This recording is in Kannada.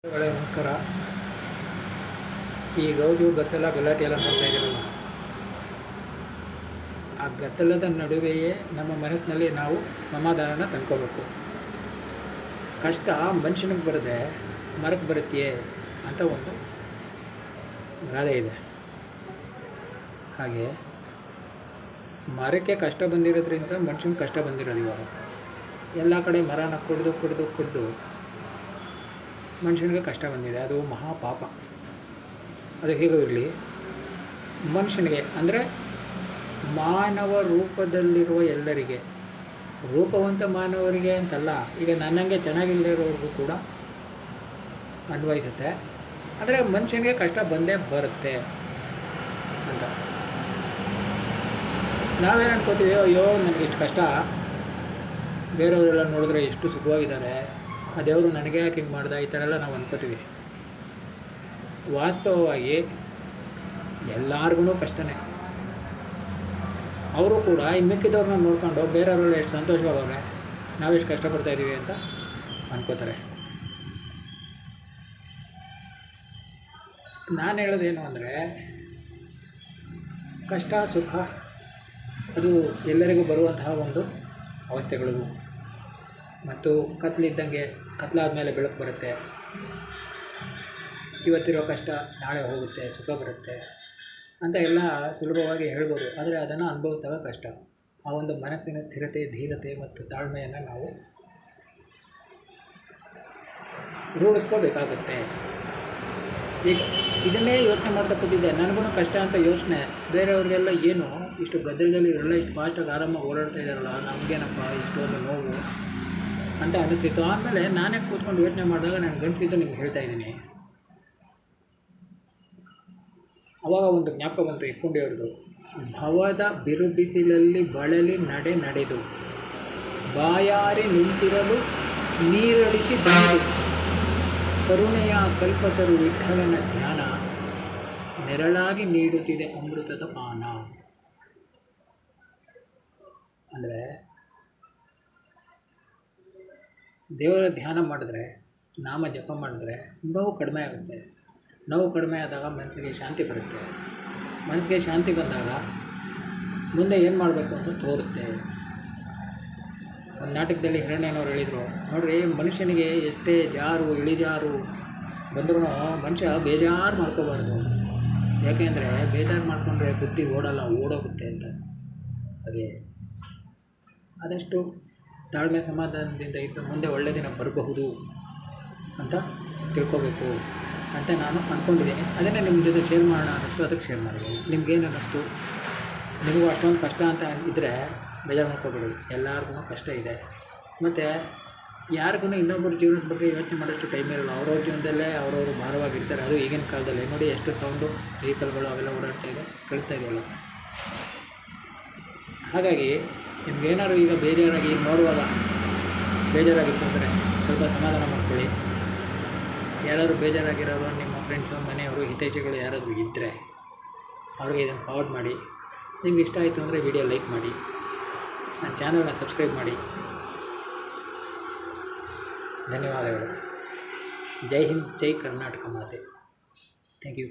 ನಮಸ್ಕಾರ. ಈ ಗೌಜು ಗದ್ದಲ ಗಲಾಟೆ ಎಲ್ಲ ನೋಡ್ತಾ ಇದ್ದೀರಲ್ಲ, ಆ ಗದ್ದಲದ ನಡುವೆಯೇ ನಮ್ಮ ಮನಸ್ಸಿನಲ್ಲಿ ನಾವು ಸಮಾಧಾನನ ತಂದ್ಕೋಬೇಕು. ಕಷ್ಟ ಮನುಷ್ಯನಿಗೆ ಬರದೆ ಮರಕ್ಕೆ ಬರುತ್ತೆಯೇ ಅಂತ ಒಂದು ಗಾದೆ ಇದೆ. ಹಾಗೆ ಮರಕ್ಕೆ ಕಷ್ಟ ಬಂದಿರೋದ್ರಿಂದ ಮನುಷ್ಯನಿಗೆ ಕಷ್ಟ ಬಂದಿರೋದು. ಇವಾಗ ಎಲ್ಲ ಕಡೆ ಮರನ ಕುಡಿದು ಮನುಷ್ಯನಿಗೆ ಕಷ್ಟ ಬಂದಿದೆ. ಅದು ಮಹಾಪಾಪ. ಅದು ಹೇಗೂ ಇರಲಿ, ಮನುಷ್ಯನಿಗೆ ಅಂದರೆ ಮಾನವ ರೂಪದಲ್ಲಿರುವ ಎಲ್ಲರಿಗೆ, ರೂಪವಂತ ಮಾನವರಿಗೆ ಅಂತಲ್ಲ, ಈಗ ನನ್ನಂಗೆ ಚೆನ್ನಾಗಿಲ್ಲದಿರೋರ್ಗೂ ಕೂಡ ಅನ್ವಯಿಸುತ್ತೆ. ಅಂದರೆ ಮನುಷ್ಯನಿಗೆ ಕಷ್ಟ ಬಂದೇ ಬರುತ್ತೆ ಅಂತ ನಾವೇನು ಅನ್ಕೋತೀವಿ, ಅಯ್ಯೋ ನನಗೆ ಇಷ್ಟು ಕಷ್ಟ, ಬೇರೆಯವರೆಲ್ಲ ನೋಡಿದ್ರೆ ಎಷ್ಟು ಸುಖವಾಗಿದ್ದಾರೆ, ಆ ದೇವರು ನನಗೆ ಯಾಕೆ ಹಿಂಗೆ ಮಾಡ್ದೆ, ಈ ಥರ ಎಲ್ಲ ನಾವು ಅನ್ಕೋತೀವಿ. ವಾಸ್ತವವಾಗಿ ಎಲ್ಲರಿಗೂ ಕಷ್ಟನೇ. ಅವರು ಕೂಡ ಈ ಮಿಕ್ಕಿದವ್ರನ್ನ ನೋಡ್ಕೊಂಡು ಬೇರೆಯವ್ರಲ್ಲಿ ಎಷ್ಟು ಸಂತೋಷವಾಗವ್ರೆ, ನಾವೆಷ್ಟು ಕಷ್ಟಪಡ್ತಾಯಿದ್ದೀವಿ ಅಂತ ಅನ್ಕೋತಾರೆ. ನಾನು ಹೇಳೋದೇನು ಅಂದರೆ, ಕಷ್ಟ ಸುಖ ಅದು ಎಲ್ಲರಿಗೂ ಬರುವಂತಹ ಒಂದು ಅವಸ್ಥೆಗಳು. ಮತ್ತು ಕತ್ಲಿದ್ದಂಗೆ ಕತ್ಲಾದ ಮೇಲೆ ಬೆಳಕು ಬರುತ್ತೆ. ಇವತ್ತಿರೋ ಕಷ್ಟ ನಾಳೆ ಹೋಗುತ್ತೆ, ಸುಖ ಬರುತ್ತೆ ಅಂತ ಎಲ್ಲ ಸುಲಭವಾಗಿ ಹೇಳ್ಬೋದು. ಆದರೆ ಅದನ್ನು ಅನುಭವಿಸಿದಾಗ ಕಷ್ಟ. ಆ ಒಂದು ಮನಸ್ಸಿನ ಸ್ಥಿರತೆ, ಧೀರತೆ ಮತ್ತು ತಾಳ್ಮೆಯನ್ನು ನಾವು ರೂಢಿಸ್ಕೋಬೇಕಾಗುತ್ತೆ. ಈಗ ಇದನ್ನೇ ಯೋಚನೆ ಮಾಡ್ತಾ ಕೂತಿದ್ದೆ, ನನಗೂ ಕಷ್ಟ ಅಂತ ಯೋಚನೆ. ಬೇರೆಯವ್ರಿಗೆಲ್ಲ ಏನು ಇಷ್ಟು ಗದ್ದಲದಲ್ಲಿ ಇರಲ್ಲ, ಇಷ್ಟು ಫಾಸ್ಟಾಗಿ ಆರಾಮಾಗಿ ಓಡಾಡ್ತಾ ಇದ್ದಾರಲ್ಲ, ನಮಗೇನಪ್ಪ ಇಷ್ಟೊಂದು ನೋವು ಅಂತ ಅನ್ನಿಸ್ತಿತ್ತು. ಆಮೇಲೆ ನಾನೇ ಕೂತ್ಕೊಂಡು ಯೋಚನೆ ಮಾಡಿದಾಗ ನಾನು ಗಣಿಸಿದ್ದು ನಿಮ್ಗೆ ಹೇಳ್ತಾ ಇದ್ದೀನಿ. ಆವಾಗ ಒಂದು ಜ್ಞಾಪಕ ಬಂತು ಇಟ್ಕೊಂಡಿರೋದು. ಭವದ ಬಿರುಬಿಸಿಲಲ್ಲಿ ಬಳಲಿ ನಡೆದು ಬಾಯಾರಿ ನಿಂತಿರಲು ನೀರಳಿಸಿ ಬಂದು ಕರುಣೆಯ ಕಲ್ಪತರು ವಿಠಲನ ಜ್ಞಾನ ನೆರಳಾಗಿ ನೀಡುತ್ತಿದೆ ಅಮೃತದ ಪಾನ. ಅಂದರೆ ದೇವರ ಧ್ಯಾನ ಮಾಡಿದ್ರೆ, ನಾಮ ಜಪ ಮಾಡಿದ್ರೆ ನೋವು ಕಡಿಮೆ ಆಗುತ್ತೆ. ನೋವು ಕಡಿಮೆ ಆದಾಗ ಮನಸ್ಸಿಗೆ ಶಾಂತಿ ಬರುತ್ತೆ. ಮನಸ್ಸಿಗೆ ಶಾಂತಿ ಬಂದಾಗ ಮುಂದೆ ಏನು ಮಾಡಬೇಕು ಅಂತ ತೋರುತ್ತೆ. ಒಂದು ನಾಟಕದಲ್ಲಿ ಹಿರಣ್ಯನವ್ರು ಹೇಳಿದರು, ನೋಡಿರಿ, ಮನುಷ್ಯನಿಗೆ ಎಷ್ಟೇ ಜಾರು ಇಳಿಜಾರು ಬಂದರೂ ಮನುಷ್ಯ ಬೇಜಾರು ಮಾಡ್ಕೋಬಾರ್ದು. ಯಾಕೆಂದರೆ ಬೇಜಾರು ಮಾಡಿಕೊಂಡ್ರೆ ಬುದ್ಧಿ ಓಡೋಗುತ್ತೆ ಅಂತ. ಹಾಗೆ ಆದಷ್ಟು ತಾಳ್ಮೆ ಸಮಾಧಾನದಿಂದ ಇದ್ದು ಮುಂದೆ ಒಳ್ಳೆಯ ದಿನ ಬರಬಹುದು ಅಂತ ತಿಳ್ಕೋಬೇಕು ಅಂತ ನಾನು ಅಂದ್ಕೊಂಡಿದ್ದೀನಿ. ಅದನ್ನೇ ನಿಮ್ಮ ಜೊತೆ ಶೇರ್ ಮಾಡೋಣ ಅನ್ನಿಸ್ತು, ಅದಕ್ಕೆ ಶೇರ್ ಮಾಡಿದ್ದೀನಿ. ನಿಮ್ಗೇನು ಅನ್ನಿಸ್ತು? ನಿಮಗೂ ಅಷ್ಟೊಂದು ಕಷ್ಟ ಅಂತ ಇದ್ದರೆ ಬೇಜಾರು ಮಾಡ್ಕೋಬೇಡಿ. ಎಲ್ಲರಿಗೂ ಕಷ್ಟ ಇದೆ. ಮತ್ತು ಯಾರಿಗೂ ಇನ್ನೊಬ್ಬರ ಜೀವನದ ಬಗ್ಗೆ ಯೋಚನೆ ಮಾಡೋಷ್ಟು ಟೈಮ್ ಇರಲ್ಲ. ಅವ್ರವ್ರ ಜೀವನದಲ್ಲೇ ಅವ್ರವರು ಭಾರವಾಗಿರ್ತಾರೆ. ಅದು ಈಗಿನ ಕಾಲದಲ್ಲಿ ನೋಡಿ, ಎಷ್ಟು ಸೌಂಡು, ವೆಹಿಕಲ್ಗಳು ಅವೆಲ್ಲ ಓಡಾಡ್ತಾ ಇದೆ, ಕಳಿಸ್ತಾ ಇದೆಯಲ್ಲ. ಹಾಗಾಗಿ ನಿಮ್ಗೇನಾದ್ರು ಈಗ ಬೇಜಾರಾಗಿ ನೋಡುವಾಗ ಬೇಜಾರಾಗಿತ್ತು ಅಂದರೆ ಸ್ವಲ್ಪ ಸಮಾಧಾನ ಮಾಡ್ಕೊಳ್ಳಿ. ಯಾರಾದರೂ ಬೇಜಾರಾಗಿರೋರು ನಿಮ್ಮ ಫ್ರೆಂಡ್ಸು, ಮನೆಯವರು, ಹಿತೈಷಿಗಳು ಯಾರಾದರೂ ಇದ್ದರೆ ಅವ್ರಿಗೆ ಇದನ್ನು ಫಾರ್ವರ್ಡ್ ಮಾಡಿ. ನಿಮ್ಗೆ ಇಷ್ಟ ಆಯಿತು ಅಂದರೆ ವಿಡಿಯೋ ಲೈಕ್ ಮಾಡಿ, ನನ್ನ ಚಾನಲ್ನ ಸಬ್ಸ್ಕ್ರೈಬ್ ಮಾಡಿ. ಧನ್ಯವಾದಗಳು. ಜೈ ಹಿಂದ್, ಜೈ ಕರ್ನಾಟಕ ಮಾತೆ. Thank you.